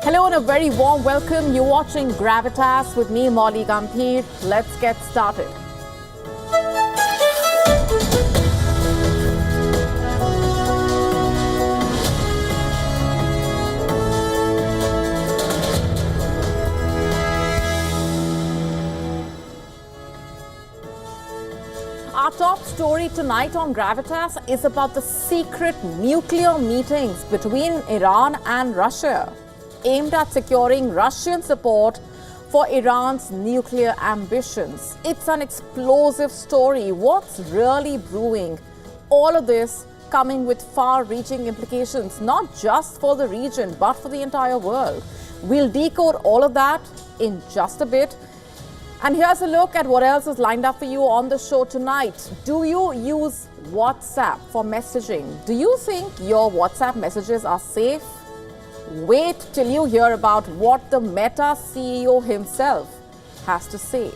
Hello and a very warm welcome. You're watching Gravitas with me, Molly Gambhir. Let's get started. Our top story tonight on Gravitas is about the secret nuclear meetings between Iran and Russia, aimed at securing Russian support for Iran's nuclear ambitions. It's an explosive story. What's really brewing? All of this coming with far-reaching implications, not just for the region, but for the entire world. We'll decode all of that in just a bit. And here's a look at what else is lined up for you on the show tonight. Do you use WhatsApp for messaging? Do you think your WhatsApp messages are safe? Wait till you hear about what the Meta CEO himself has to say.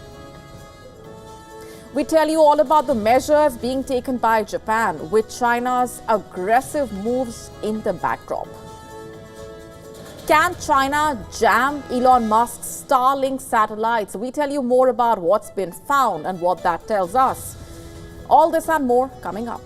We tell you all about the measures being taken by Japan with China's aggressive moves in the backdrop. Can China jam Elon Musk's Starlink satellites? We tell you more about what's been found and what that tells us. All this and more coming up.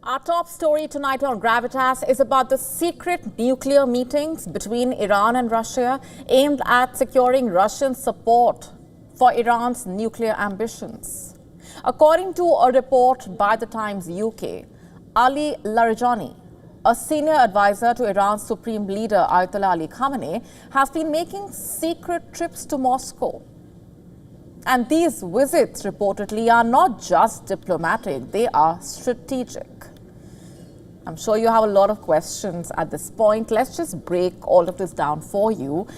Our top story tonight on Gravitas is about the secret nuclear meetings between Iran and Russia aimed at securing Russian support for Iran's nuclear ambitions. According to a report by the Times UK, Ali Larijani, a senior advisor to Iran's supreme leader Ayatollah Ali Khamenei, has been making secret trips to Moscow. And these visits reportedly are not just diplomatic, they are strategic. I'm sure you have a lot of questions at this point. Let's just break all of this down for you.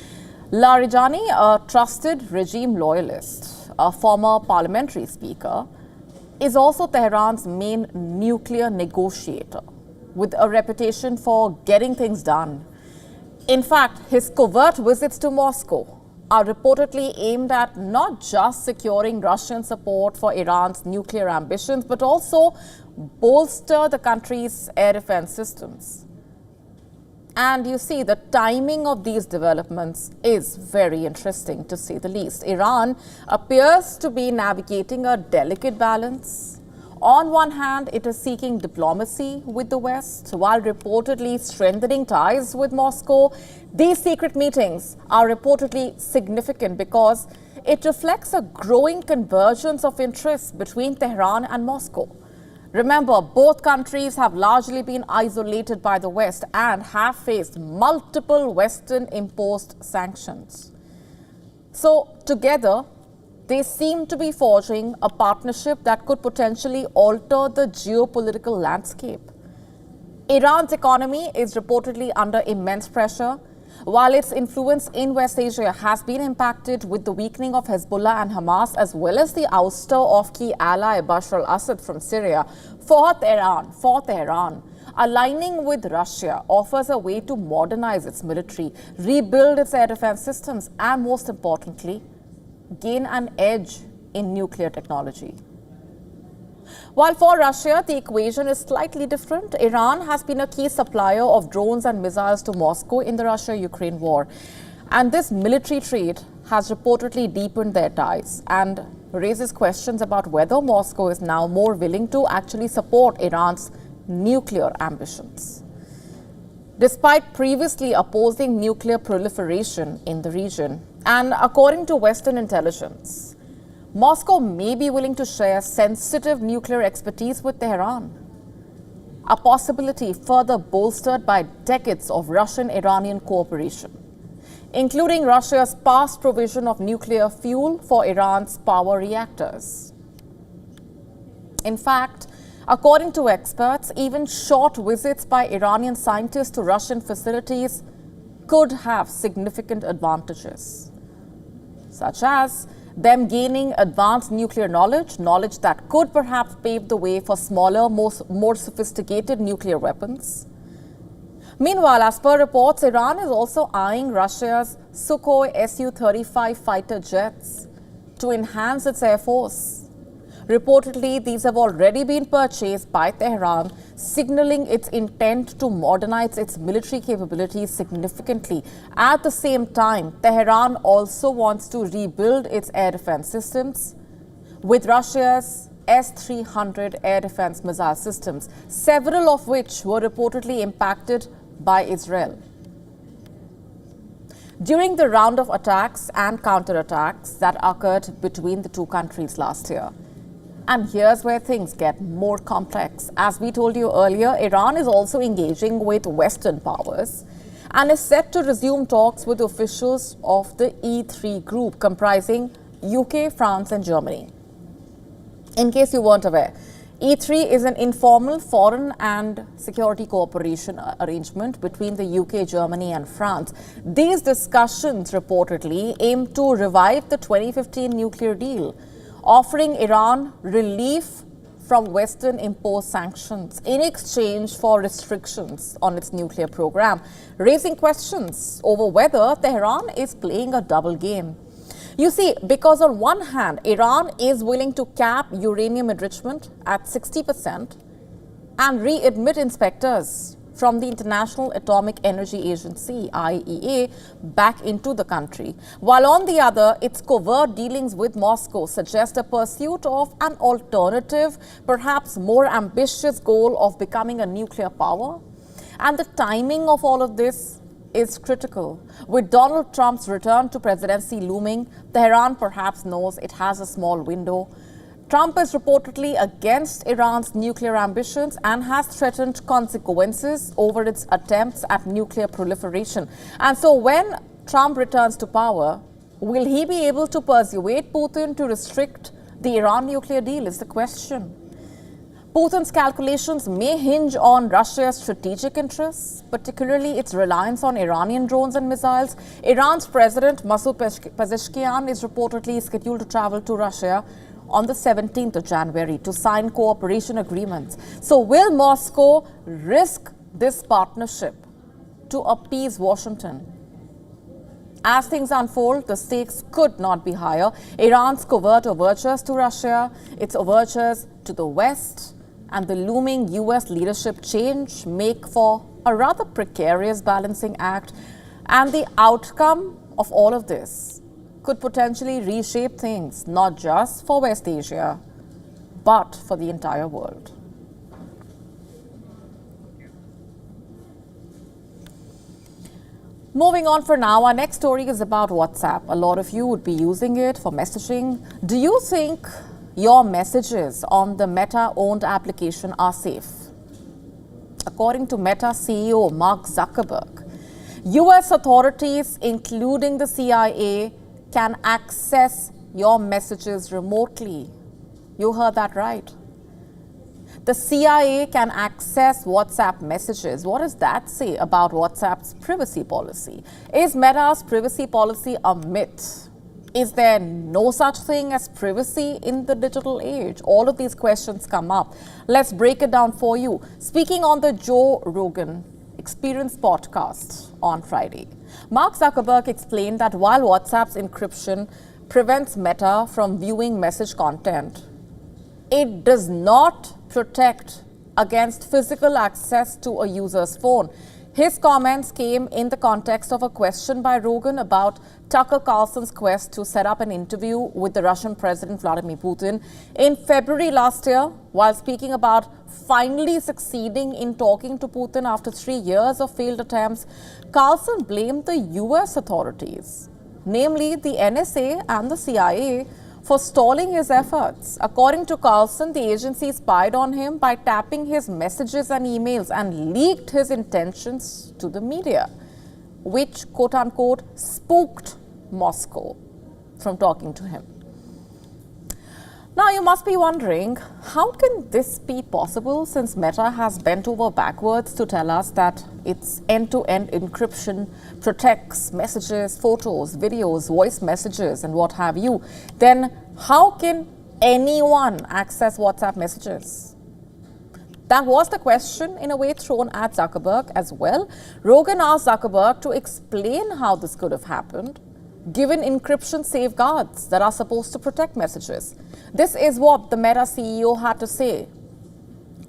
Larijani, a trusted regime loyalist, a former parliamentary speaker, is also Tehran's main nuclear negotiator, with a reputation for getting things done. In fact, his covert visits to Moscow are reportedly aimed at not just securing Russian support for Iran's nuclear ambitions, but also bolster the country's air defense systems. And you see, the timing of these developments is very interesting, to say the least. Iran appears to be navigating a delicate balance. On one hand, it is seeking diplomacy with the West, while reportedly strengthening ties with Moscow. These secret meetings are reportedly significant because it reflects a growing convergence of interests between Tehran and Moscow. Remember, both countries have largely been isolated by the West and have faced multiple Western-imposed sanctions. So, together, they seem to be forging a partnership that could potentially alter the geopolitical landscape. Iran's economy is reportedly under immense pressure, while its influence in West Asia has been impacted with the weakening of Hezbollah and Hamas, as well as the ouster of key ally Bashar al-Assad from Syria. For Tehran, aligning with Russia offers a way to modernize its military, rebuild its air defense systems, and most importantly, gain an edge in nuclear technology. While for Russia, the equation is slightly different. Iran has been a key supplier of drones and missiles to Moscow in the Russia-Ukraine war. And this military trade has reportedly deepened their ties and raises questions about whether Moscow is now more willing to actually support Iran's nuclear ambitions. despite previously opposing nuclear proliferation in the region. And according to Western intelligence, Moscow may be willing to share sensitive nuclear expertise with Tehran, a possibility further bolstered by decades of Russian-Iranian cooperation, including Russia's past provision of nuclear fuel for Iran's power reactors. In fact, according to experts, even short visits by Iranian scientists to Russian facilities could have significant advantages, such as them gaining advanced nuclear knowledge that could perhaps pave the way for smaller, more sophisticated nuclear weapons. Meanwhile, as per reports, Iran is also eyeing Russia's Sukhoi Su-35 fighter jets to enhance its air force. Reportedly, these have already been purchased by Tehran, signaling its intent to modernize its military capabilities significantly. At the same time, Tehran also wants to rebuild its air defense systems with Russia's S-300 air defense missile systems, several of which were reportedly impacted by Israel during the round of attacks and counterattacks that occurred between the two countries last year. And here's where things get more complex. As we told you earlier, Iran is also engaging with Western powers and is set to resume talks with officials of the E3 group comprising UK, France and Germany. In case you weren't aware, E3 is an informal foreign and security cooperation arrangement between the UK, Germany and France. These discussions reportedly aim to revive the 2015 nuclear deal, offering Iran relief from Western imposed sanctions in exchange for restrictions on its nuclear program, raising questions over whether Tehran is playing a double game. You see, because on one hand, Iran is willing to cap uranium enrichment at 60% and readmit inspectors from the International Atomic Energy Agency, IAEA, back into the country, while on the other, its covert dealings with Moscow suggest a pursuit of an alternative, perhaps more ambitious goal of becoming a nuclear power. And the timing of all of this is critical. With Donald Trump's return to presidency looming, Tehran perhaps knows it has a small window. Trump is reportedly against Iran's nuclear ambitions and has threatened consequences over its attempts at nuclear proliferation. And so when Trump returns to power, will he be able to persuade Putin to restrict the Iran nuclear deal is the question. Putin's calculations may hinge on Russia's strategic interests, particularly its reliance on Iranian drones and missiles. Iran's President Masoud Pezeshkian is reportedly scheduled to travel to Russia on the 17th of January to sign cooperation agreements. So will Moscow risk this partnership to appease Washington? As things unfold, the stakes could not be higher. Iran's covert overtures to Russia, its overtures to the West, and the looming US leadership change make for a rather precarious balancing act. And the outcome of all of this could potentially reshape things, not just for West Asia, but for the entire world. Moving on for now, our next story is about WhatsApp. A lot of you would be using it for messaging. Do you think your messages on the Meta-owned application are safe? According to Meta CEO Mark Zuckerberg, US authorities, including the CIA, can access your messages remotely. You heard that right. The CIA can access WhatsApp messages. What does that say about WhatsApp's privacy policy? Is Meta's privacy policy a myth? Is there no such thing as privacy in the digital age? All of these questions come up. Let's break it down for you. Speaking on the Joe Rogan Experience podcast on Friday, Mark Zuckerberg explained that while WhatsApp's encryption prevents Meta from viewing message content, it does not protect against physical access to a user's phone. His comments came in the context of a question by Rogan about Tucker Carlson's quest to set up an interview with the Russian President Vladimir Putin in February last year. While speaking about finally succeeding in talking to Putin after 3 years of failed attempts, Carlson blamed the US authorities, namely the NSA and the CIA, for stalling his efforts. According to Carlson, the agency spied on him by tapping his messages and emails and leaked his intentions to the media, which, quote-unquote, spooked Moscow from talking to him. Now, you must be wondering, how can this be possible since Meta has bent over backwards to tell us that its end-to-end encryption protects messages, photos, videos, voice messages, and what have you? Then how can anyone access WhatsApp messages? That was the question, in a way, thrown at Zuckerberg as well. Rogan asked Zuckerberg to explain how this could have happened, given encryption safeguards that are supposed to protect messages. This is what the Meta CEO had to say,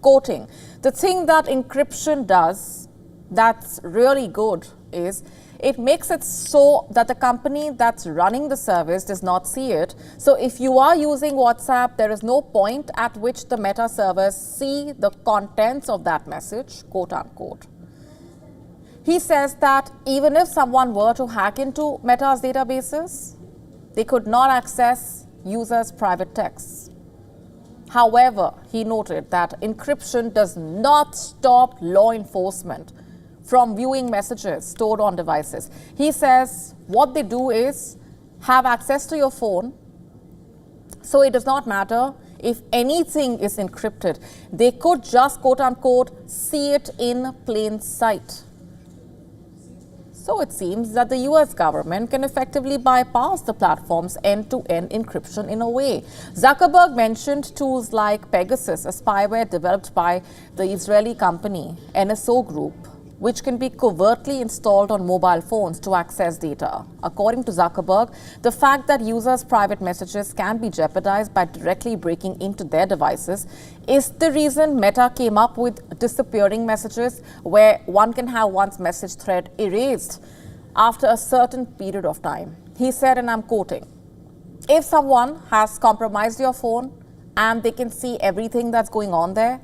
quoting, "The thing that encryption does that's really good is it makes it so that the company that's running the service does not see it. So if you are using WhatsApp, there is no point at which the Meta servers see the contents of that message," quote unquote. He says that even if someone were to hack into Meta's databases, they could not access users' private texts. However, he noted that encryption does not stop law enforcement from viewing messages stored on devices. He says what they do is have access to your phone, so it does not matter if anything is encrypted. They could just, quote unquote, see it in plain sight. So it seems that the US government can effectively bypass the platform's end-to-end encryption in a way. Zuckerberg mentioned tools like Pegasus, a spyware developed by the Israeli company NSO Group, which can be covertly installed on mobile phones to access data. According to Zuckerberg, the fact that users' private messages can be jeopardized by directly breaking into their devices is the reason Meta came up with disappearing messages, where one can have one's message thread erased after a certain period of time. He said, and I'm quoting, "If someone has compromised your phone and they can see everything that's going on there,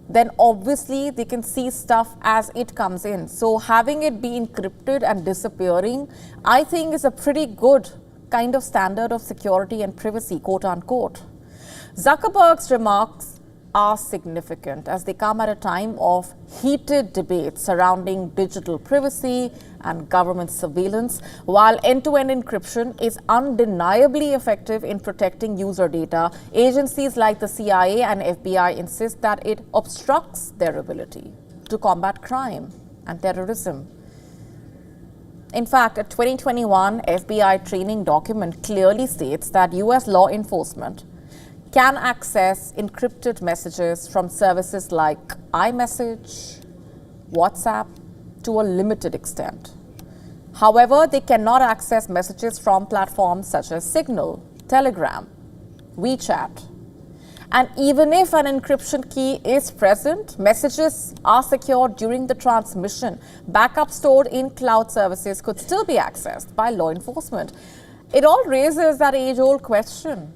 then obviously they can see stuff as it comes in. So having it be encrypted and disappearing, I think, is a pretty good kind of standard of security and privacy," quote unquote. Zuckerberg's remarks are significant as they come at a time of heated debate surrounding digital privacy and government surveillance. While end-to-end encryption is undeniably effective in protecting user data, agencies like the CIA and FBI insist that it obstructs their ability to combat crime and terrorism. In fact, a 2021 FBI training document clearly states that US law enforcement can access encrypted messages from services like iMessage, WhatsApp, to a limited extent. However, they cannot access messages from platforms such as Signal, Telegram, WeChat. And even if an encryption key is present, messages are secured during the transmission. Backup stored in cloud services could still be accessed by law enforcement. It all raises that age-old question,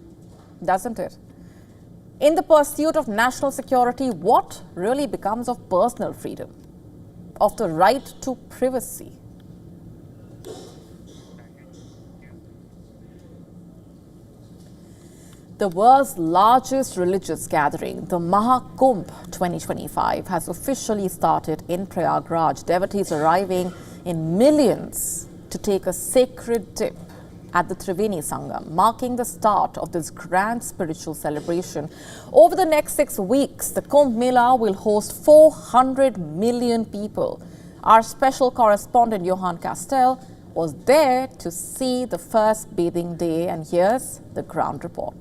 doesn't it? In the pursuit of national security, what really becomes of personal freedom, of the right to privacy? The world's largest religious gathering, the Maha Kumbh 2025, has officially started in Prayagraj. Devotees arriving in millions to take a sacred dip at the Triveni Sangam, marking the start of this grand spiritual celebration. Over the next 6 weeks, the Kumbh Mela will host 400 million people. Our special correspondent, Johan Castell, was there to see the first bathing day, and here's the ground report.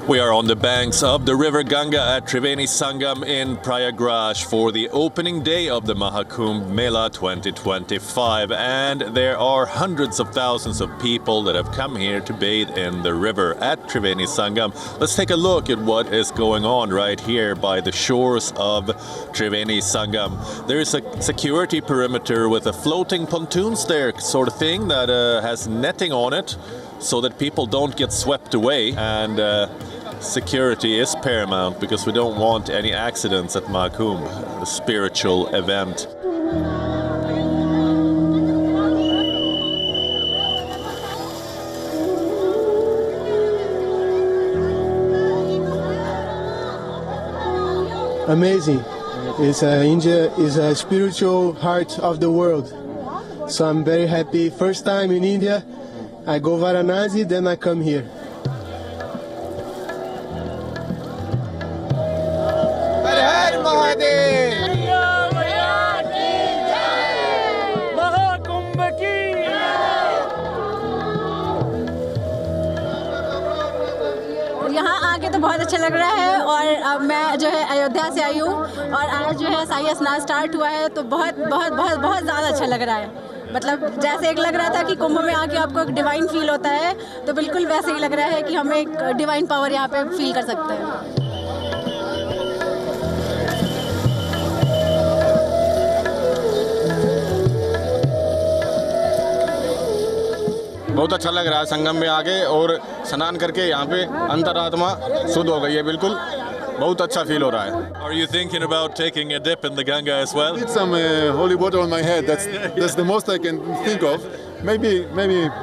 We are on the banks of the river Ganga at Triveni Sangam in Prayagraj for the opening day of the Maha Kumbh Mela 2025, and there are hundreds of thousands of people that have come here to bathe in the river at Triveni Sangam. Let's take a look at what is going on right here by the shores of Triveni Sangam. There is a security perimeter with a floating pontoons there sort of thing that has netting on it so that people don't get swept away, and security is paramount because we don't want any accidents at Maha Kumbh, the spiritual event. Amazing. India is a spiritual heart of the world. So I'm very happy. First time in India, I go Varanasi, then I come here. यहाँ आके तो बहुत अच्छा लग रहा है, और मैं जो है अयोध्या से आई हूँ और आज जो है साई स्नान स्टार्ट हुआ है, तो बहुत बहुत बहुत बहुत ज़्यादा अच्छा लग रहा है। मतलब जैसे एक लग रहा था कि कुंभ में आके आपको एक डिवाइन फील होता है, तो बिल्कुल वैसे ही लग रहा है कि हम एक डिवाइन पावर यहाँ पे फील कर सकते हैं। बहुत अच्छा लग रहा है संगम में आके, और स्नान करके यहाँ पे अंतरात्मा शुद्ध हो गई है, बिल्कुल बहुत अच्छा फील हो रहा है। Are you thinking about taking a dip in the Ganga as well? Need some holy water on my head. That's the most I can think of. Maybe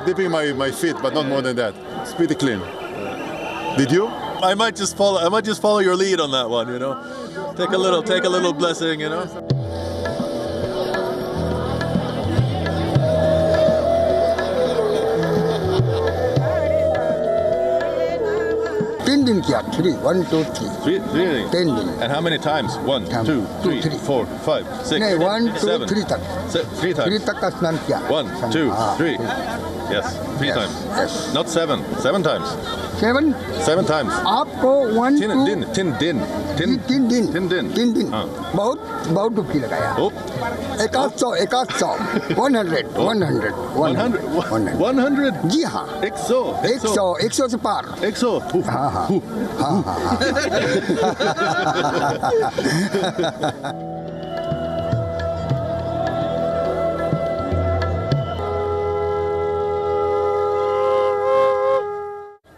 dipping my feet, but not more than that. It's pretty clean. Did you? I might just follow your lead on that one, you know. Take a little blessing, you know. दिन किया 3 1 2 3 Really? 10 दिन। And how many times? 1 2 3 4 5 6 नहीं 1 2 7 3 तक 3 times. 3 तक का स्नान किया। 1 2 3 Yes, 3 Yes, times. yes. Not 7 times. 7 times. आपको 1 Tin 2 din. 3 दिन हाँ। बहुत डुबकी लगाया। Oh. 100 100. जी हाँ 100 से पार। 100. हाँ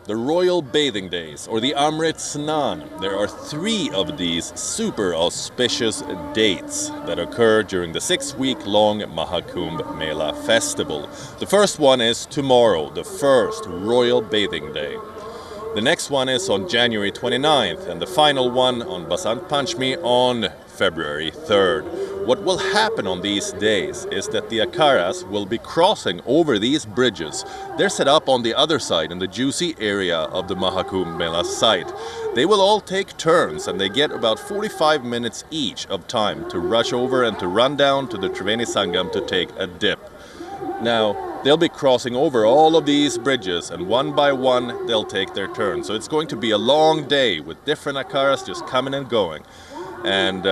The Royal Bathing Days, or the Amrit Snan. There are 3 of these super auspicious dates that occur during the 6-week-long Maha Kumbh Mela festival. The first one is tomorrow, the first Royal Bathing Day. The next one is on January 29th, and the final one on Basant Panchami on February 3rd. What will happen on these days is that the Akaras will be crossing over these bridges. They're set up on the other side in the juicy area of the Maha Kumbh Mela site. They will all take turns, and they get about 45 minutes each of time to rush over and to run down to the Triveni Sangam to take a dip. Now, they'll be crossing over all of these bridges, and one by one they'll take their turn. So it's going to be a long day with different Akaras just coming and going. And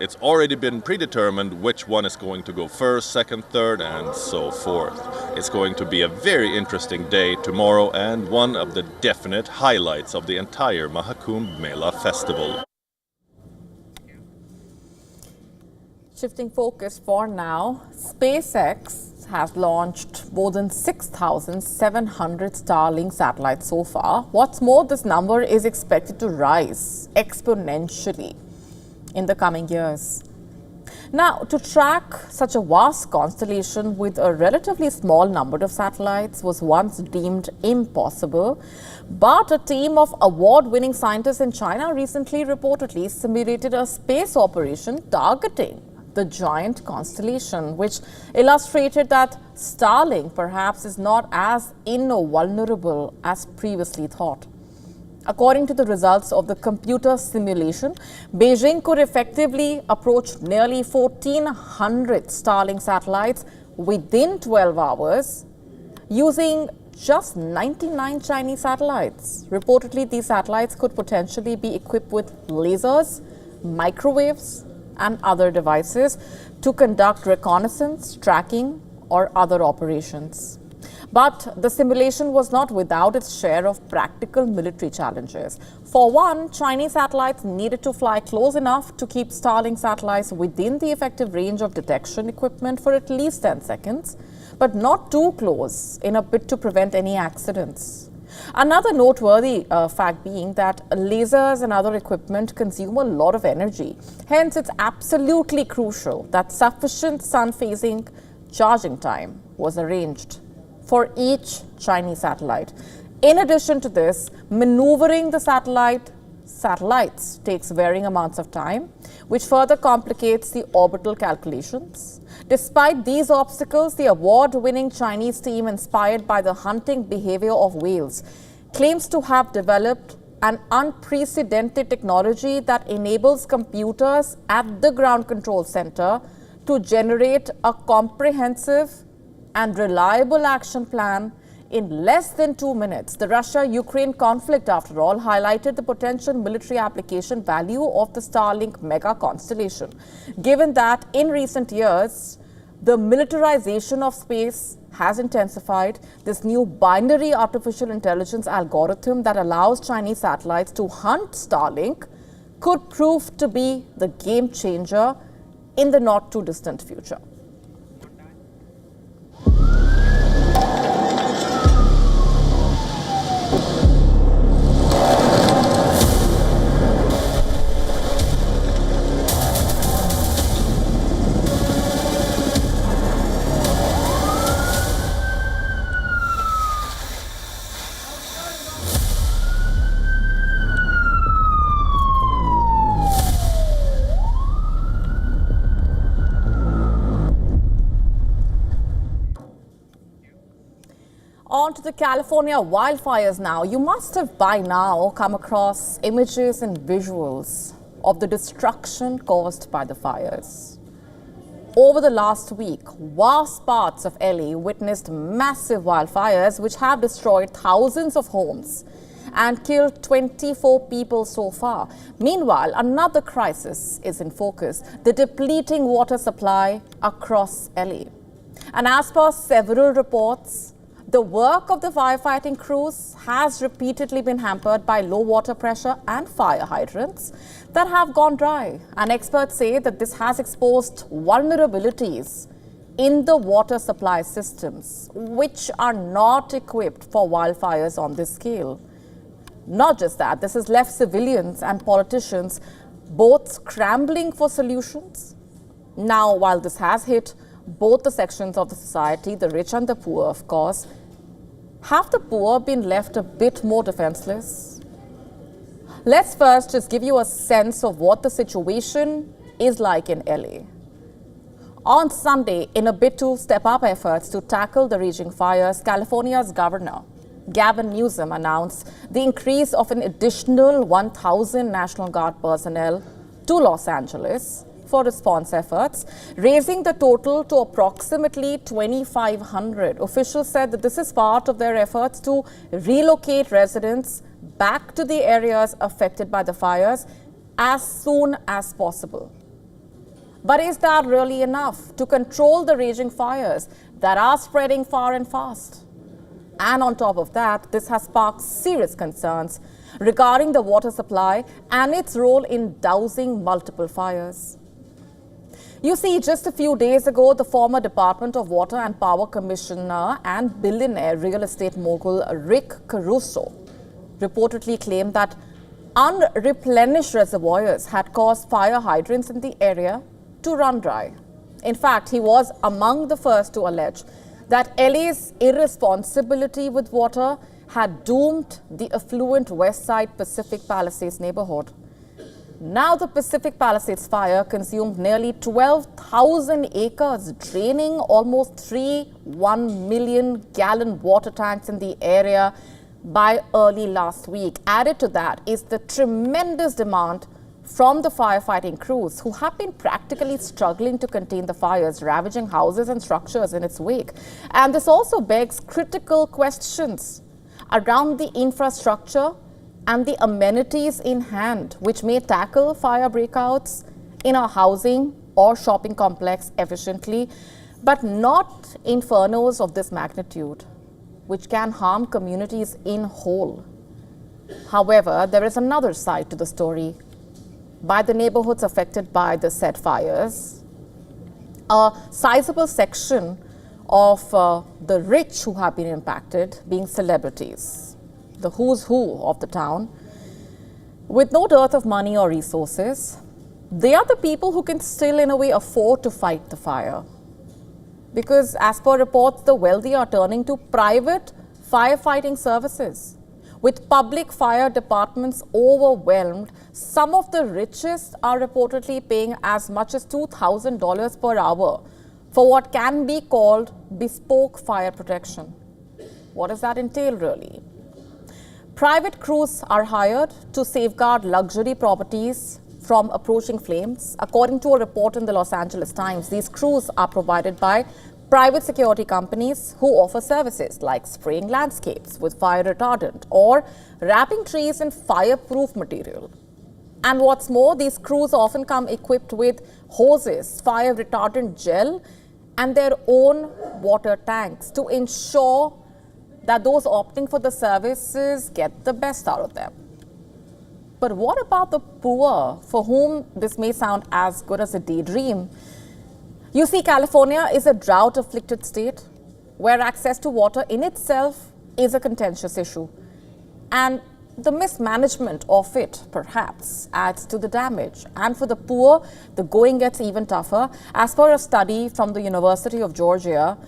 it's already been predetermined which one is going to go first, second, third, and so forth. It's going to be a very interesting day tomorrow, and one of the definite highlights of the entire Maha Kumbh Mela festival. Shifting focus for now, SpaceX has launched more than 6,700 Starlink satellites so far. What's more, this number is expected to rise exponentially in the coming years. Now, to track such a vast constellation with a relatively small number of satellites was once deemed impossible, but a team of award-winning scientists in China recently reportedly simulated a space operation targeting the giant constellation, which illustrated that Starlink perhaps is not as invulnerable as previously thought. According to the results of the computer simulation, Beijing could effectively approach nearly 1,400 Starlink satellites within 12 hours using just 99 Chinese satellites. Reportedly, these satellites could potentially be equipped with lasers, microwaves, and other devices to conduct reconnaissance, tracking, or other operations. But the simulation was not without its share of practical military challenges. For one, Chinese satellites needed to fly close enough to keep Starlink satellites within the effective range of detection equipment for at least 10 seconds, but not too close in a bid to prevent any accidents. Another noteworthy fact being that lasers and other equipment consume a lot of energy. Hence, it's absolutely crucial that sufficient sun-facing charging time was arranged for each Chinese satellite. In addition to this, maneuvering the satellites takes varying amounts of time, which further complicates the orbital calculations. Despite these obstacles, the award-winning Chinese team, inspired by the hunting behavior of whales, claims to have developed an unprecedented technology that enables computers at the ground control center to generate a comprehensive and reliable action plan in less than 2 minutes. The Russia-Ukraine conflict, after all, highlighted the potential military application value of the Starlink mega constellation, given that in recent years, the militarization of space has intensified. This new binary artificial intelligence algorithm that allows Chinese satellites to hunt Starlink could prove to be the game changer in the not too distant future. On to the California wildfires now. You must have by now come across images and visuals of the destruction caused by the fires. Over the last week, vast parts of LA witnessed massive wildfires which have destroyed thousands of homes and killed 24 people so far. Meanwhile, another crisis is in focus: the depleting water supply across LA. And as per several reports, the work of the firefighting crews has repeatedly been hampered by low water pressure and fire hydrants that have gone dry. And experts say that this has exposed vulnerabilities in the water supply systems, which are not equipped for wildfires on this scale. Not just that, this has left civilians and politicians both scrambling for solutions. Now, while this has hit both the sections of the society, the rich and the poor, of course, have the poor been left a bit more defenseless? Let's first just give you a sense of what the situation is like in LA. On Sunday, in a bid to step up efforts to tackle the raging fires, California's Governor Gavin Newsom announced the increase of an additional 1,000 National Guard personnel to Los Angeles for response efforts, raising the total to approximately 2,500. Officials said that this is part of their efforts to relocate residents back to the areas affected by the fires as soon as possible. But is that really enough to control the raging fires that are spreading far and fast? And on top of that, this has sparked serious concerns regarding the water supply and its role in dousing multiple fires. You see, just a few days ago, the former Department of Water and Power Commissioner and billionaire real estate mogul Rick Caruso reportedly claimed that unreplenished reservoirs had caused fire hydrants in the area to run dry. In fact, he was among the first to allege that LA's irresponsibility with water had doomed the affluent West Side Pacific Palisades neighborhood. Now the Pacific Palisades fire consumed nearly 12,000 acres, draining almost 1 million gallon water tanks in the area by early last week. Added to that is the tremendous demand from the firefighting crews who have been practically struggling to contain the fires, ravaging houses and structures in its wake. And this also begs critical questions around the infrastructure and the amenities in hand, which may tackle fire breakouts in a housing or shopping complex efficiently, but not infernos of this magnitude, which can harm communities in whole. However, there is another side to the story. By the neighborhoods affected by the said fires, a sizable section of the rich who have been impacted being celebrities, the who's who of the town, with no dearth of money or resources. They are the people who can still, in a way, afford to fight the fire. Because as per reports, the wealthy are turning to private firefighting services. With public fire departments overwhelmed, some of the richest are reportedly paying as much as $2,000 per hour for what can be called bespoke fire protection. What does that entail, really? Private crews are hired to safeguard luxury properties from approaching flames. According to a report in the Los Angeles Times, these crews are provided by private security companies who offer services like spraying landscapes with fire retardant or wrapping trees in fireproof material. And what's more, these crews often come equipped with hoses, fire retardant gel, and their own water tanks to ensure that those opting for the services get the best out of them. But what about the poor, for whom this may sound as good as a daydream? You see, California is a drought-afflicted state where access to water in itself is a contentious issue. And the mismanagement of it, perhaps, adds to the damage. And for the poor, the going gets even tougher. As per a study from the University of Georgia,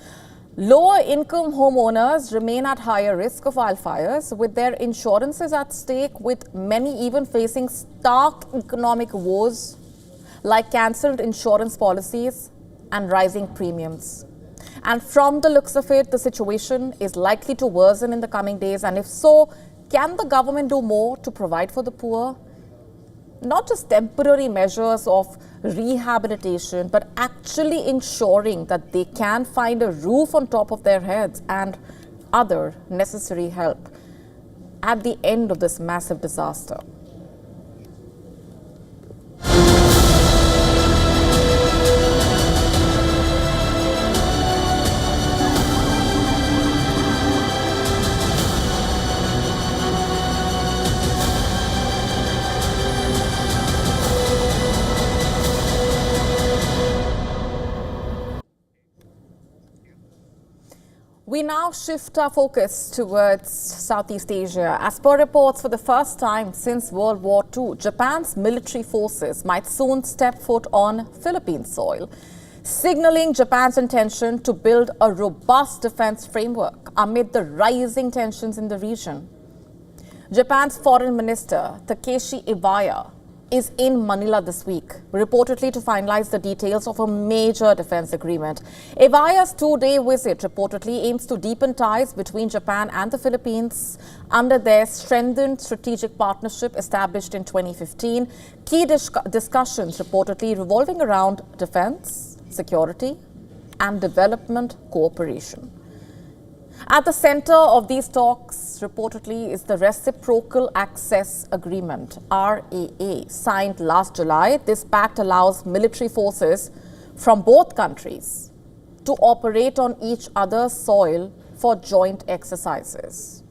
lower-income homeowners remain at higher risk of wildfires, with their insurances at stake, with many even facing stark economic woes like cancelled insurance policies and rising premiums. And from the looks of it, the situation is likely to worsen in the coming days. And if so, can the government do more to provide for the poor? Not just temporary measures of rehabilitation, but actually ensuring that they can find a roof on top of their heads and other necessary help at the end of this massive disaster. We now shift our focus towards Southeast Asia. As per reports, for the first time since World War II, Japan's military forces might soon step foot on Philippine soil, signaling Japan's intention to build a robust defense framework amid the rising tensions in the region. Japan's Foreign Minister Takeshi Iwaya is in Manila this week, reportedly to finalize the details of a major defense agreement. Iwaya's two-day visit reportedly aims to deepen ties between Japan and the Philippines under their strengthened strategic partnership established in 2015. Key discussions reportedly revolving around defense, security, and development cooperation. At the center of these talks, reportedly, is the Reciprocal Access Agreement, RAA, signed last July. This pact allows military forces from both countries to operate on each other's soil for joint exercises.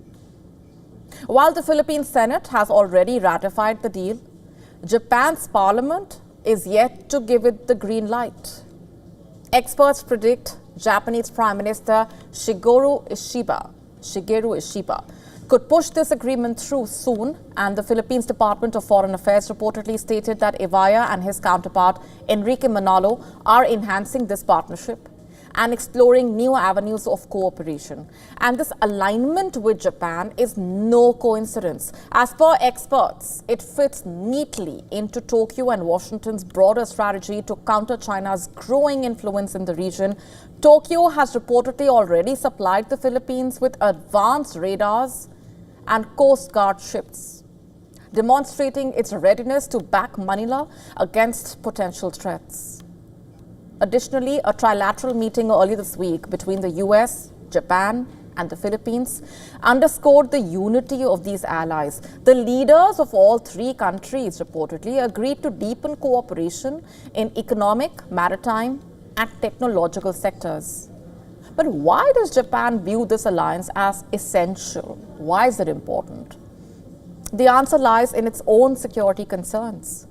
While the Philippine Senate has already ratified the deal, Japan's parliament is yet to give it the green light. Experts predict Japanese Prime Minister Shigeru Ishiba could push this agreement through soon, and the Philippines Department of Foreign Affairs reportedly stated that Iwaya and his counterpart Enrique Manalo are enhancing this partnership and exploring new avenues of cooperation. And this alignment with Japan is no coincidence. As per experts, it fits neatly into Tokyo and Washington's broader strategy to counter China's growing influence in the region. Tokyo has reportedly already supplied the Philippines with advanced radars and Coast Guard ships. demonstrating its readiness to back Manila against potential threats. Additionally, a trilateral meeting earlier this week between the US, Japan, and the Philippines underscored the unity of these allies. The leaders of all three countries reportedly agreed to deepen cooperation in economic, maritime, and technological sectors. But why does Japan view this alliance as essential? Why is it important? The answer lies in its own security concerns.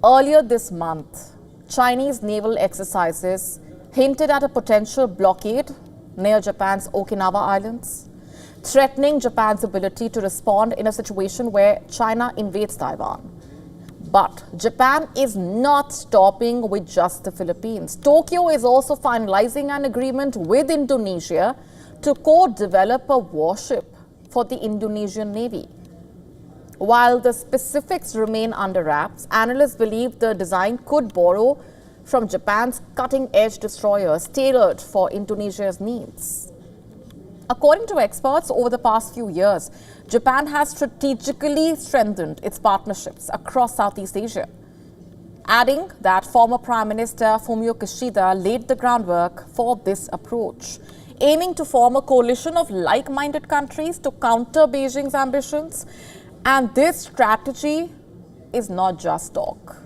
Earlier this month, Chinese naval exercises hinted at a potential blockade near Japan's Okinawa Islands, threatening Japan's ability to respond in a situation where China invades Taiwan. But Japan is not stopping with just the Philippines. Tokyo is also finalizing an agreement with Indonesia to co-develop a warship for the Indonesian Navy. While the specifics remain under wraps, analysts believe the design could borrow from Japan's cutting-edge destroyers tailored for Indonesia's needs. According to experts, over the past few years, Japan has strategically strengthened its partnerships across Southeast Asia, adding that former Prime Minister Fumio Kishida laid the groundwork for this approach, aiming to form a coalition of like-minded countries to counter Beijing's ambitions. And this strategy is not just talk.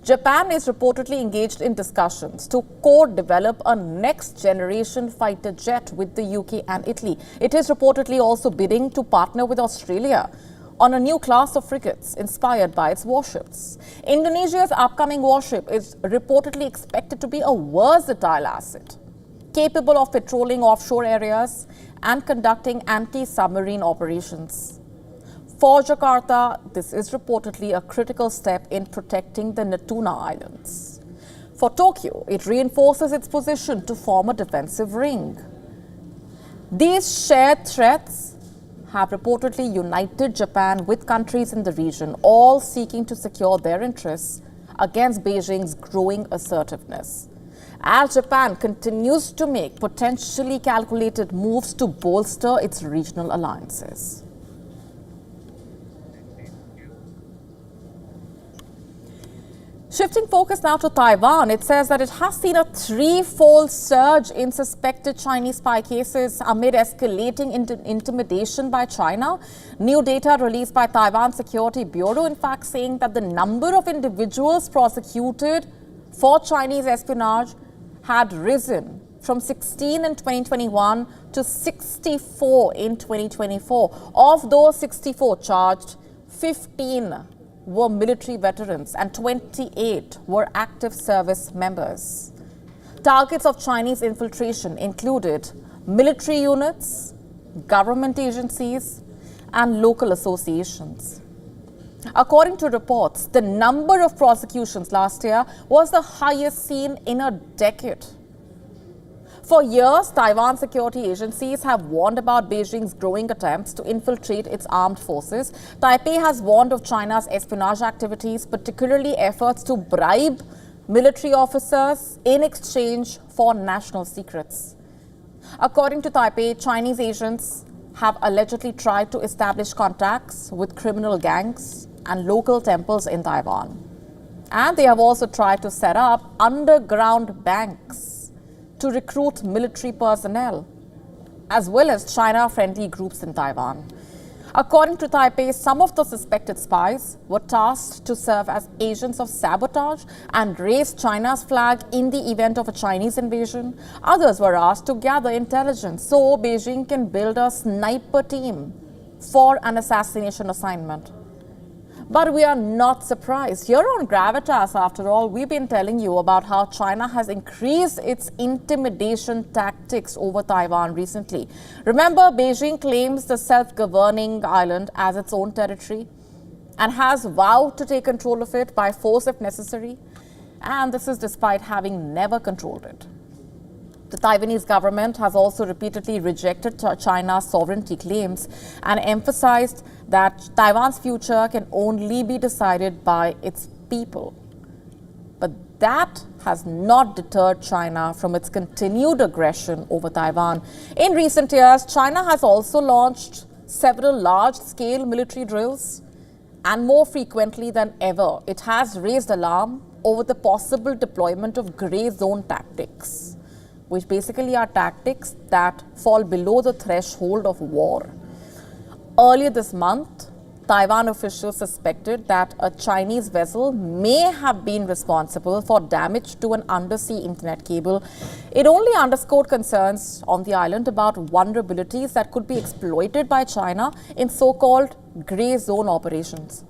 Japan is reportedly engaged in discussions to co-develop a next-generation fighter jet with the UK and Italy. It is reportedly also bidding to partner with Australia on a new class of frigates inspired by its warships. Indonesia's upcoming warship is reportedly expected to be a versatile asset, capable of patrolling offshore areas and conducting anti-submarine operations. For Jakarta, this is reportedly a critical step in protecting the Natuna Islands. For Tokyo, it reinforces its position to form a defensive ring. These shared threats have reportedly united Japan with countries in the region, all seeking to secure their interests against Beijing's growing assertiveness. As Japan continues to make potentially calculated moves to bolster its regional alliances. Shifting focus now to Taiwan, it says that it has seen a threefold surge in suspected Chinese spy cases amid escalating intimidation by China. New data released by Taiwan Security Bureau, in fact, saying that the number of individuals prosecuted for Chinese espionage had risen from 16 in 2021 to 64 in 2024. Of those 64 charged, 15 were military veterans and 28 were active service members. Targets of Chinese infiltration included military units, government agencies, and local associations. According to reports, the number of prosecutions last year was the highest seen in a decade. For years, Taiwan security agencies have warned about Beijing's growing attempts to infiltrate its armed forces. Taipei has warned of China's espionage activities, particularly efforts to bribe military officers in exchange for national secrets. According to Taipei, Chinese agents have allegedly tried to establish contacts with criminal gangs and local temples in Taiwan. And they have also tried to set up underground banks to recruit military personnel, as well as China-friendly groups in Taiwan. According to Taipei, some of the suspected spies were tasked to serve as agents of sabotage and raise China's flag in the event of a Chinese invasion. Others were asked to gather intelligence so Beijing can build a sniper team for an assassination assignment. But we are not surprised. Here on Gravitas, after all, we've been telling you about how China has increased its intimidation tactics over Taiwan recently. Remember, Beijing claims the self-governing island as its own territory and has vowed to take control of it by force if necessary. And this is despite having never controlled it. The Taiwanese government has also repeatedly rejected China's sovereignty claims and emphasized that Taiwan's future can only be decided by its people. But that has not deterred China from its continued aggression over Taiwan. In recent years, China has also launched several large-scale military drills and more frequently than ever, it has raised alarm over the possible deployment of grey zone tactics, which basically are tactics that fall below the threshold of war. Earlier this month, Taiwan officials suspected that a Chinese vessel may have been responsible for damage to an undersea internet cable. It only underscored concerns on the island about vulnerabilities that could be exploited by China in so-called grey zone operations.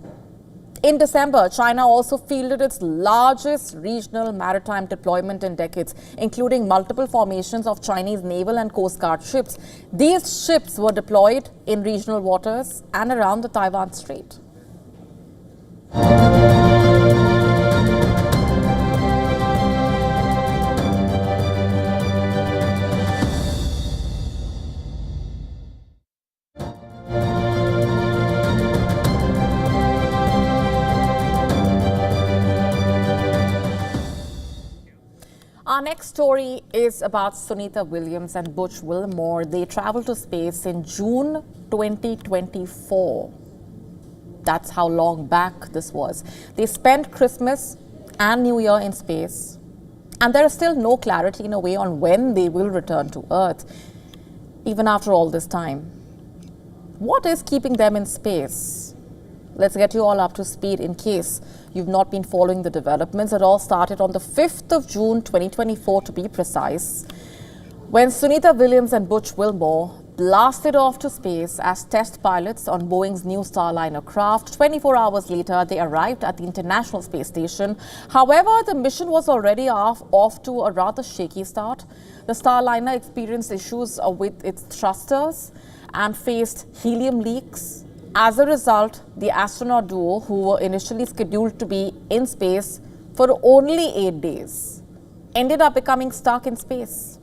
In December, China also fielded its largest regional maritime deployment in decades, including multiple formations of Chinese naval and coast guard ships. These ships were deployed in regional waters and around the Taiwan Strait. Our next story is about Sunita Williams and Butch Wilmore. They traveled to space in June 2024. That's how long back this was. They spent Christmas and New Year in space, and there is still no clarity in a way on when they will return to Earth, even after all this time. What is keeping them in space? Let's get you all up to speed in case you've not been following the developments. It all started on the 5th of June 2024 to be precise, when Sunita Williams and Butch Wilmore blasted off to space as test pilots on Boeing's new Starliner craft. 24 hours later, they arrived at the International Space Station. However, the mission was already off to a rather shaky start. The Starliner experienced issues with its thrusters and faced helium leaks. As a result, the astronaut duo, who were initially scheduled to be in space for only 8 days, ended up becoming stuck in space.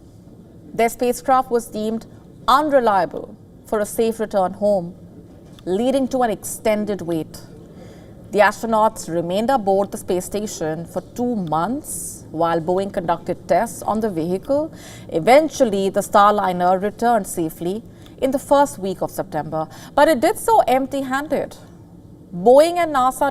Their spacecraft was deemed unreliable for a safe return home, leading to an extended wait. The astronauts remained aboard the space station for 2 months while Boeing conducted tests on the vehicle. Eventually, the Starliner returned safely in the first week of September, but it did so empty-handed. Boeing and NASA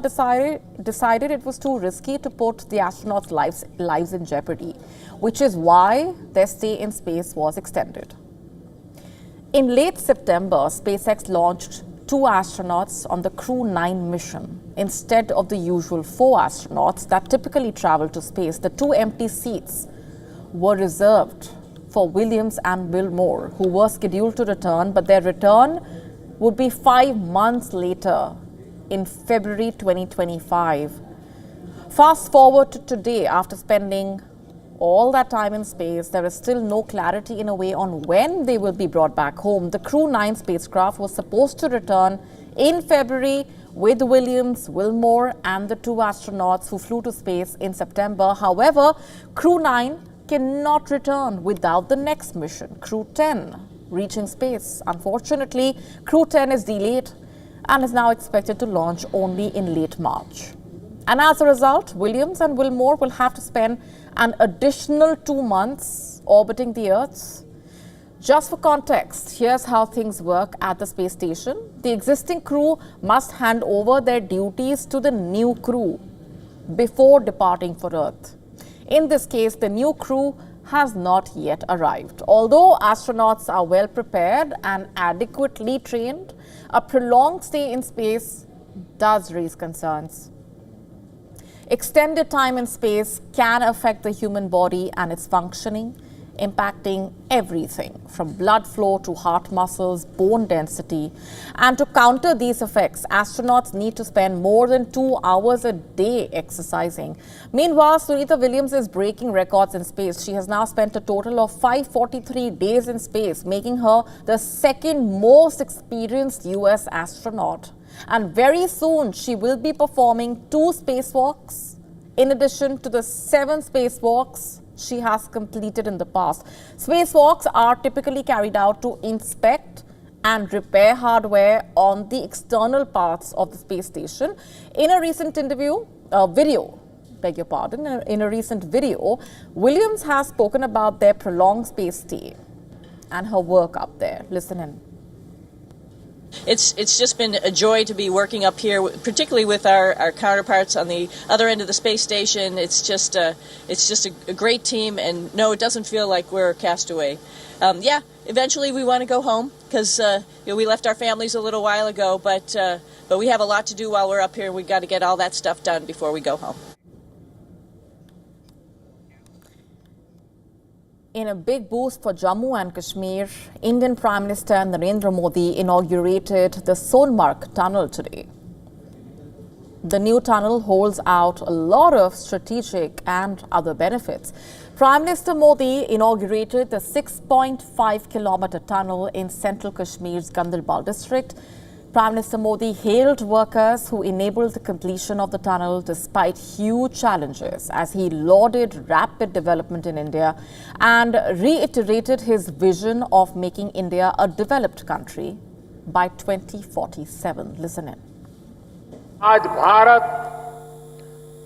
decided it was too risky to put the astronauts' lives in jeopardy, which is why their stay in space was extended. In late September, SpaceX launched 2 astronauts on the Crew 9 mission instead of the usual 4 astronauts that typically travel to space. The 2 empty seats were reserved for Williams and Wilmore, who were scheduled to return, but their return would be 5 months later in February 2025. Fast forward to today, after spending all that time in space, there is still no clarity in a way on when they will be brought back home. The Crew 9 spacecraft was supposed to return in February with Williams, Wilmore, and the 2 astronauts who flew to space in September. However, Crew 9 cannot return without the next mission, Crew 10, reaching space. Unfortunately, Crew 10 is delayed and is now expected to launch only in late March. And as a result, Williams and Wilmore will have to spend an additional 2 months orbiting the Earth. Just for context, here's how things work at the space station. The existing crew must hand over their duties to the new crew before departing for Earth. In this case, the new crew has not yet arrived. Although astronauts are well prepared and adequately trained, a prolonged stay in space does raise concerns. Extended time in space can affect the human body and its functioning, impacting everything from blood flow to heart muscles, bone density. And to counter these effects, astronauts need to spend more than 2 hours a day exercising. Meanwhile, Sunita Williams is breaking records in space. She has now spent a total of 543 days in space, making her the second most experienced US astronaut. And very soon, she will be performing 2 spacewalks in addition to the 7 spacewalks she has completed in the past. Spacewalks are typically carried out to inspect and repair hardware on the external parts of the space station. In a recent video, Williams has spoken about their prolonged space stay and her work up there. Listen in. It's just been a joy to be working up here, particularly with our counterparts on the other end of the space station. It's just a great team, and no, it doesn't feel like we're cast away. Yeah, eventually we want to go home because we left our families a little while ago, but we have a lot to do while we're up here. We've got to get all that stuff done before we go home. In a big boost for Jammu and Kashmir, Indian Prime Minister Narendra Modi inaugurated the Z-Morh tunnel today. The new tunnel holds out a lot of strategic and other benefits. Prime Minister Modi inaugurated the 6.5-kilometer tunnel in central Kashmir's Gandarbal district. Prime Minister Modi hailed workers who enabled the completion of the tunnel despite huge challenges as he lauded rapid development in India and reiterated his vision of making India a developed country by 2047. Listen in. आज भारत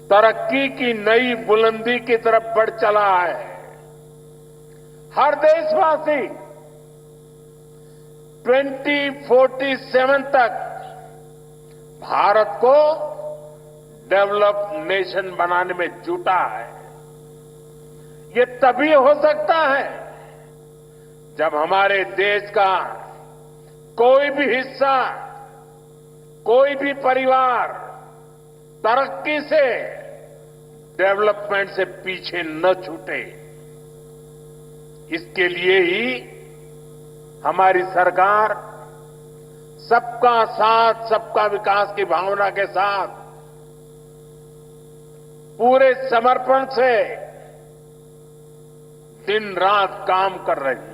तरक्की की नई बुलंदी की तरफ बढ़ चला है। हर देशवासी 2047 तक भारत को डेवलप्ड नेशन बनाने में जुटा है। ये तभी हो सकता है जब हमारे देश का कोई भी हिस्सा, कोई भी परिवार तरक्की से, डेवलपमेंट से पीछे न छूटे। इसके लिए ही हमारी सरकार सबका साथ सबका विकास की भावना के साथ पूरे समर्पण से दिन रात काम कर रही है।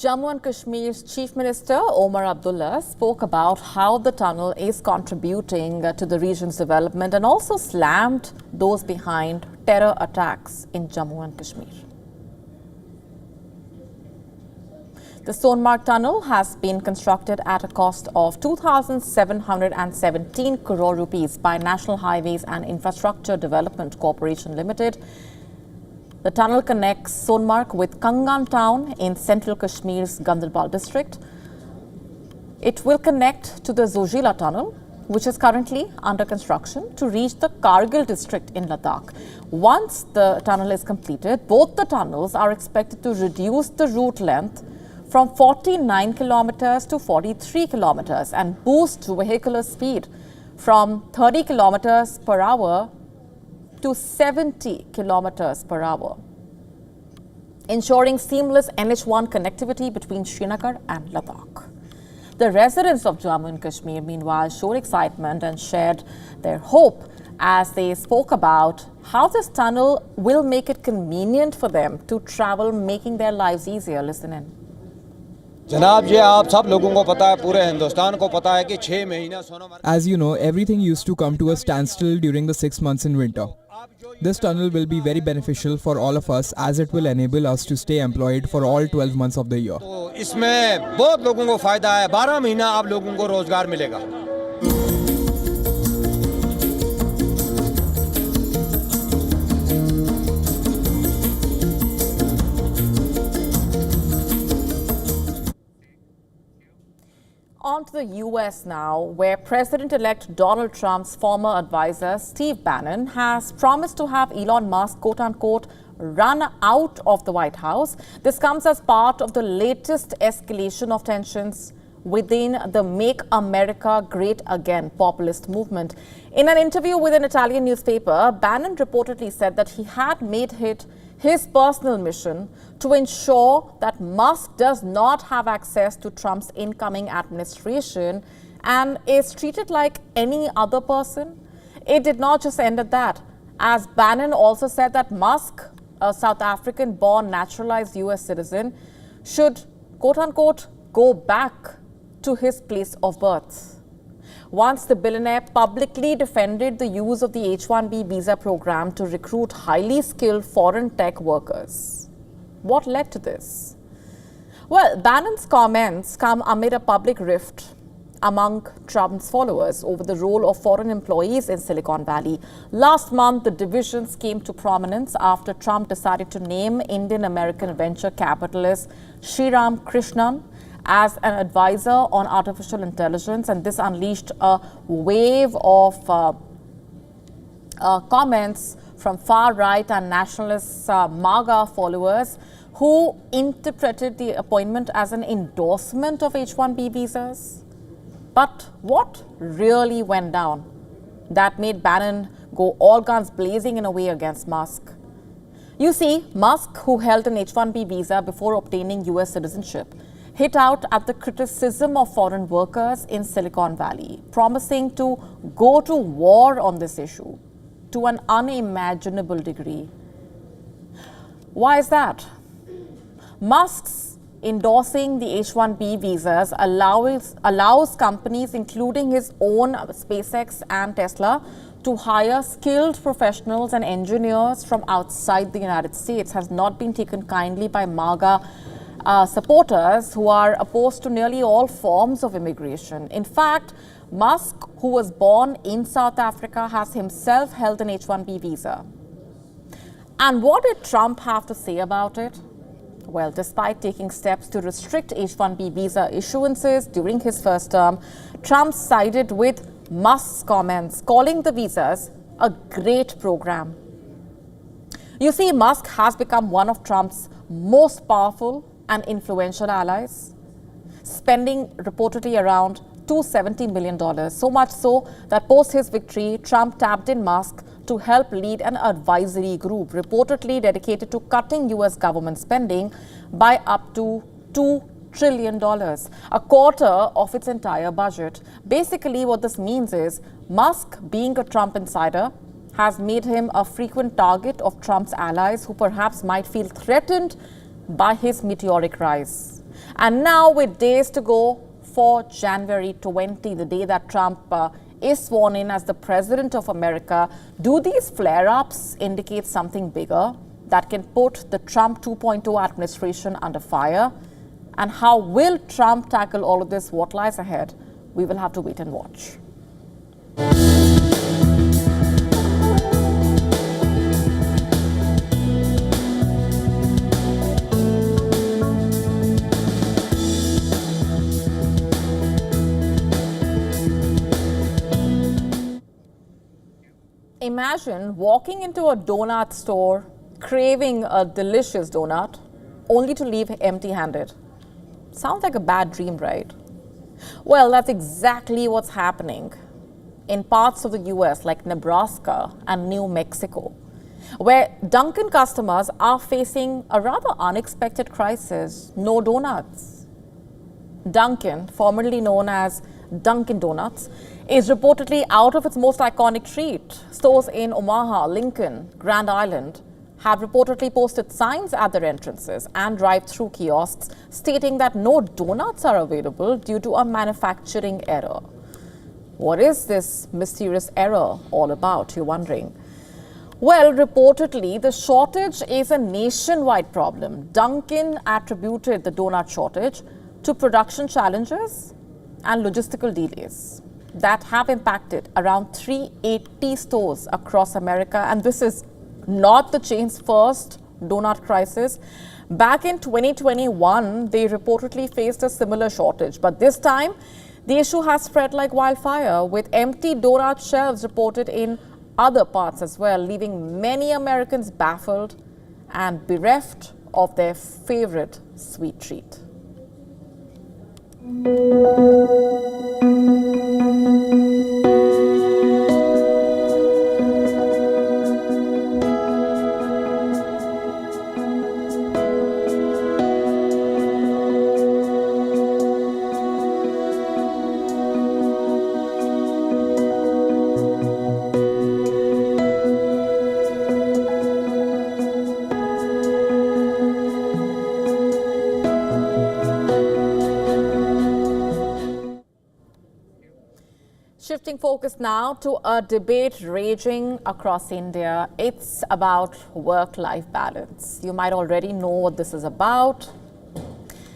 Jammu and Kashmir's Chief Minister Omar Abdullah spoke about how the tunnel is contributing to the region's development and also slammed those behind terror attacks in Jammu and Kashmir. The Z-Morh tunnel has been constructed at a cost of 2,717 crore rupees by National Highways and Infrastructure Development Corporation Limited. The tunnel connects Z-Morh with Kangan town in central Kashmir's Gandarbal district. It will connect to the Zojila tunnel, which is currently under construction, to reach the Kargil district in Ladakh. Once the tunnel is completed, both the tunnels are expected to reduce the route length from 49 kilometers to 43 kilometers and boost vehicular speed from 30 kilometers per hour to 70 kilometers per hour, ensuring seamless NH1 connectivity between Srinagar and Ladakh. The residents of Jammu and Kashmir, meanwhile, showed excitement and shared their hope as they spoke about how this tunnel will make it convenient for them to travel, making their lives easier. Listen in. जनाब ये आप सब लोगों को पता है, पूरे हिंदुस्तान को पता है कि 6 महीना सोना। As you know, everything used to come to a standstill during the 6 months in winter. This tunnel will be very beneficial for all of us as it will enable us to stay employed for all 12 months of the year. तो इसमें बहुत लोगों को फायदा है, 12 महीना आप लोगों को रोजगार मिलेगा। On to the U.S. now, where President-elect Donald Trump's former advisor, Steve Bannon, has promised to have Elon Musk, quote-unquote, run out of the White House. This comes as part of the latest escalation of tensions within the Make America Great Again populist movement. In an interview with an Italian newspaper, Bannon reportedly said that he had made it his personal mission to ensure that Musk does not have access to Trump's incoming administration and is treated like any other person. It did not just end at that, as Bannon also said that Musk, a South African-born naturalized US citizen, should, quote-unquote, go back to his place of birth. Once the billionaire publicly defended the use of the H-1B visa program to recruit highly skilled foreign tech workers. What led to this? Well, Bannon's comments come amid a public rift among Trump's followers over the role of foreign employees in Silicon Valley. Last month, the divisions came to prominence after Trump decided to name Indian-American venture capitalist Sriram Krishnan as an advisor on artificial intelligence, and this unleashed a wave of comments from far-right and nationalist MAGA followers who interpreted the appointment as an endorsement of H-1B visas. But what really went down that made Bannon go all guns blazing in a way against Musk? You see, Musk, who held an H-1B visa before obtaining US citizenship, hit out at the criticism of foreign workers in Silicon Valley, promising to go to war on this issue to an unimaginable degree. Why is that? Musk's endorsing the H-1B visas allows companies, including his own SpaceX and Tesla, to hire skilled professionals and engineers from outside the United States. Has not been taken kindly by MAGA supporters who are opposed to nearly all forms of immigration. In fact, Musk, who was born in South Africa, has himself held an H-1B visa. And what did Trump have to say about it? Well, despite taking steps to restrict H-1B visa issuances during his first term, Trump sided with Musk's comments, calling the visas a great program. You see, Musk has become one of Trump's most powerful and influential allies, spending reportedly around $270 million, so much so that post his victory, Trump tapped in Musk to help lead an advisory group reportedly dedicated to cutting US government spending by up to $2 trillion, a quarter of its entire budget. Basically, what this means is Musk, being a Trump insider, has made him a frequent target of Trump's allies who perhaps might feel threatened by his meteoric rise. And now, with days to go for January 20, the day that Trump is sworn in as the President of America, do these flare-ups indicate something bigger that can put the Trump 2.0 administration under fire? And how will Trump tackle all of this? What lies ahead? We will have to wait and watch. Imagine walking into a donut store, craving a delicious donut, only to leave empty-handed. Sounds like a bad dream, right? Well, that's exactly what's happening in parts of the US like Nebraska and New Mexico, where Dunkin customers are facing a rather unexpected crisis: no donuts. Dunkin, formerly known as Dunkin' Donuts, is reportedly out of its most iconic treat. Stores in Omaha, Lincoln, Grand Island have reportedly posted signs at their entrances and drive-through kiosks stating that no donuts are available due to a manufacturing error. What is this mysterious error all about, you're wondering? Well, reportedly, the shortage is a nationwide problem. Dunkin attributed the donut shortage to production challenges and logistical delays that have impacted around 380 stores across America. And this is not the chain's first donut crisis. Back in 2021, they reportedly faced a similar shortage. But this time, the issue has spread like wildfire, with empty donut shelves reported in other parts as well, leaving many Americans baffled and bereft of their favorite sweet treat. Shifting focus now to a debate raging across India. It's about work-life balance. You might already know what this is about.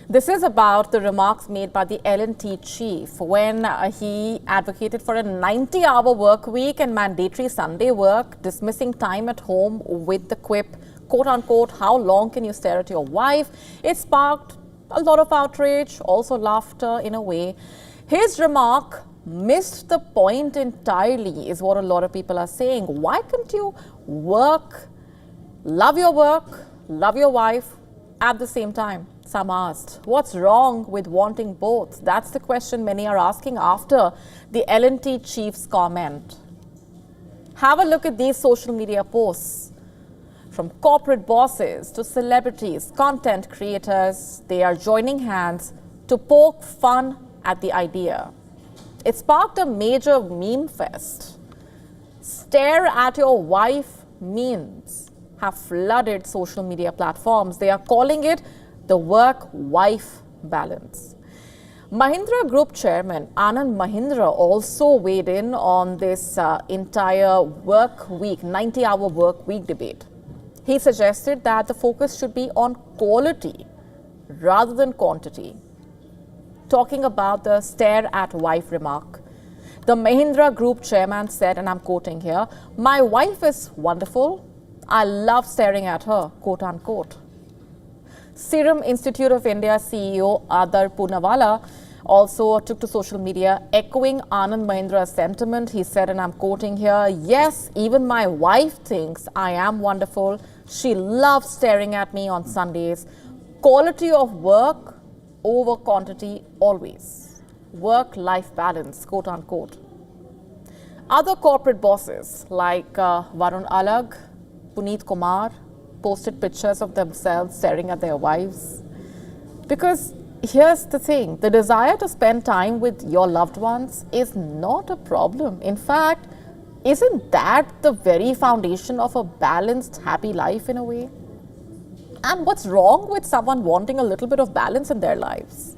This is about the remarks made by the L&T chief when he advocated for a 90-hour work week and mandatory Sunday work, dismissing time at home with the quip, quote-unquote, how long can you stare at your wife? It sparked A lot of outrage, also laughter in a way. His remark missed the point entirely, is what a lot of people are saying. Why can't you work, love your wife at the same time? Some asked. What's wrong with wanting both? That's the question many are asking after the L&T chief's comment. Have a look at these social media posts. From corporate bosses to celebrities, content creators, they are joining hands to poke fun at the idea. It sparked a major meme fest. Stare at your wife memes have flooded social media platforms. They are calling it the work-wife balance. Mahindra Group Chairman Anand Mahindra also weighed in on this entire work week, 90-hour work week debate. He suggested that the focus should be on quality rather than quantity. Talking about the stare at wife remark, the Mahindra Group Chairman said, and I'm quoting here, "My wife is wonderful. I love staring at her," quote unquote. Serum Institute of India CEO Adar Poonawalla also took to social media echoing Anand Mahindra's sentiment. He said, and I'm quoting here, "Yes, even my wife thinks I am wonderful. She loves staring at me on Sundays. Quality of work over quantity always. Work-life balance," quote unquote. Other corporate bosses like Varun Alag, Puneet Kumar posted pictures of themselves staring at their wives. Because here's the thing, the desire to spend time with your loved ones is not a problem. In fact, isn't that the very foundation of a balanced, happy life in a way? And what's wrong with someone wanting a little bit of balance in their lives?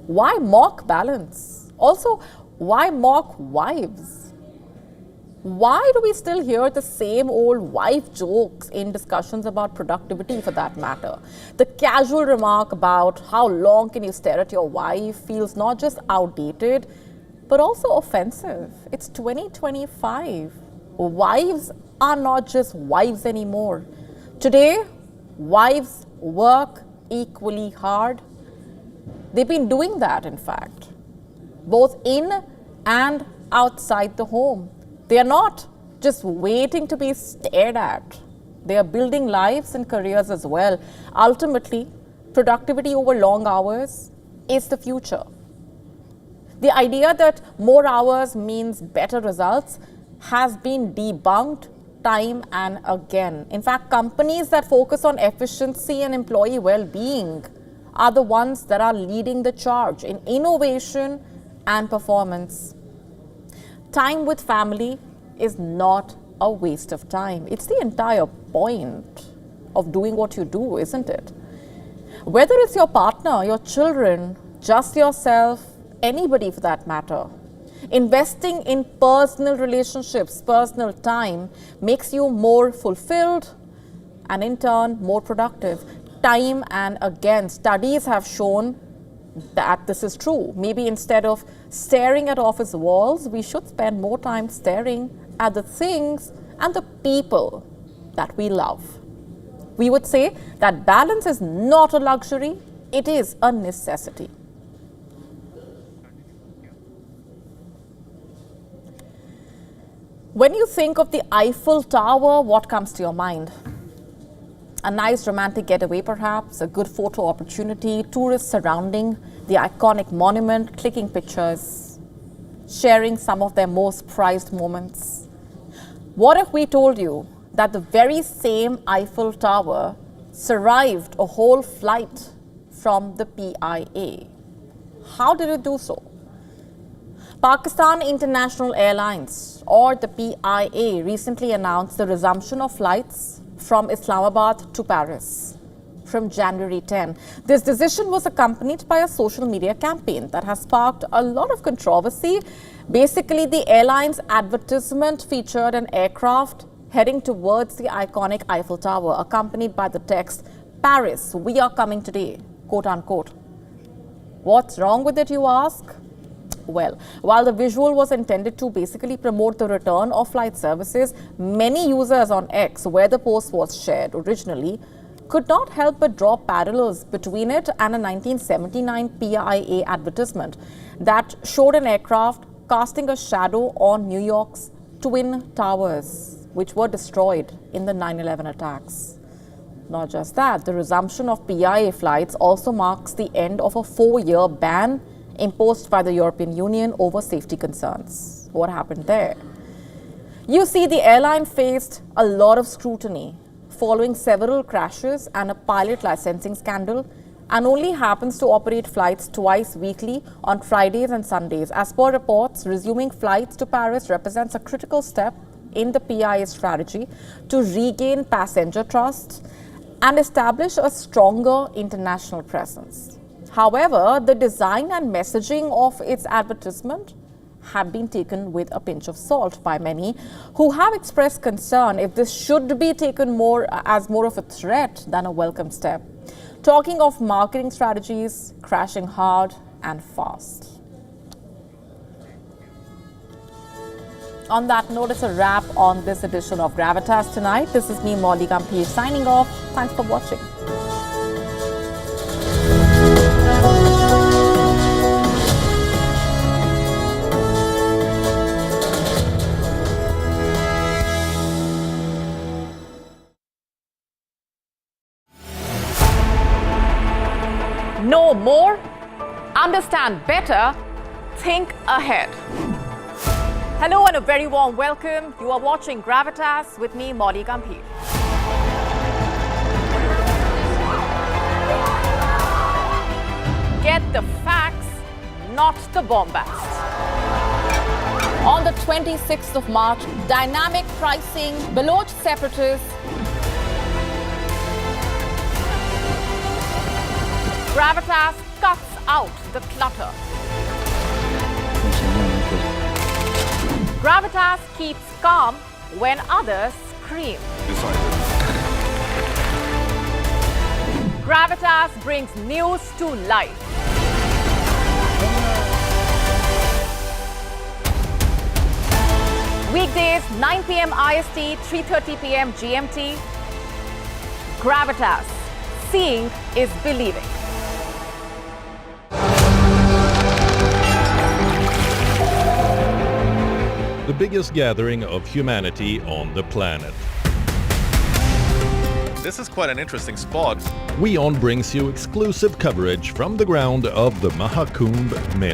Why mock balance? Also, why mock wives? Why do we still hear the same old wife jokes in discussions about productivity, for that matter? The casual remark about how long can you stare at your wife feels not just outdated, but also offensive. It's 2025. Wives are not just wives anymore. Today, wives work equally hard. They've been doing that, in fact, both in and outside the home. They are not just waiting to be stared at. They are building lives and careers as well. Ultimately, productivity over long hours is the future. The idea that more hours means better results has been debunked time and again. In fact, companies that focus on efficiency and employee well-being are the ones that are leading the charge in innovation and performance. Time with family is not a waste of time. It's the entire point of doing what you do, isn't it? Whether it's your partner, your children, just yourself, anybody for that matter, investing in personal relationships, personal time makes you more fulfilled and in turn more productive. Time and again, studies have shown that this is true. Maybe instead of staring at office walls, we should spend more time staring at the things and the people that we love. We would say that balance is not a luxury, it is a necessity. When you think of the Eiffel Tower, what comes to your mind? A nice romantic getaway perhaps, a good photo opportunity, tourists surrounding the iconic monument, clicking pictures, sharing some of their most prized moments. What if we told you that the very same Eiffel Tower survived a whole flight from the PIA? How did it do so? Pakistan International Airlines, or the PIA, recently announced the resumption of flights from Islamabad to Paris from January 10. This decision was accompanied by a social media campaign that has sparked a lot of controversy. Basically, the airline's advertisement featured an aircraft heading towards the iconic Eiffel Tower, accompanied by the text, "Paris, we are coming today," quote unquote. What's wrong with it, you ask? Well, while the visual was intended to basically promote the return of flight services, many users on X, where the post was shared originally, could not help but draw parallels between it and a 1979 PIA advertisement that showed an aircraft casting a shadow on New York's Twin Towers, which were destroyed in the 9/11 attacks. Not just that, the resumption of PIA flights also marks the end of a 4-year ban imposed by the European Union over safety concerns. What happened there? You see, the airline faced a lot of scrutiny following several crashes and a pilot licensing scandal, and only happens to operate flights twice weekly on Fridays and Sundays. As per reports, resuming flights to Paris represents a critical step in the PIA strategy to regain passenger trust and establish a stronger international presence. However, the design and messaging of its advertisement have been taken with a pinch of salt by many, who have expressed concern if this should be taken more of a threat than a welcome step. Talking of marketing strategies crashing hard and fast. On that note, it's a wrap on this edition of Gravitas tonight. This is me, Molly Gambhir, signing off. Thanks for watching. Know more, understand better, think ahead. Hello and a very warm welcome. You are watching Gravitas with me, Molly Gambhir. Get the facts, not the bombast. On the 26th of March, dynamic pricing, Baloch separatists, Gravitas cuts out the clutter. Gravitas keeps calm when others scream. Gravitas brings news to life. Weekdays, 9 p.m. IST, 3:30 p.m. GMT. Gravitas. Seeing is believing. The biggest gathering of humanity on the planet. This is quite an interesting spot. WION brings you exclusive coverage from the ground of the Maha Kumbh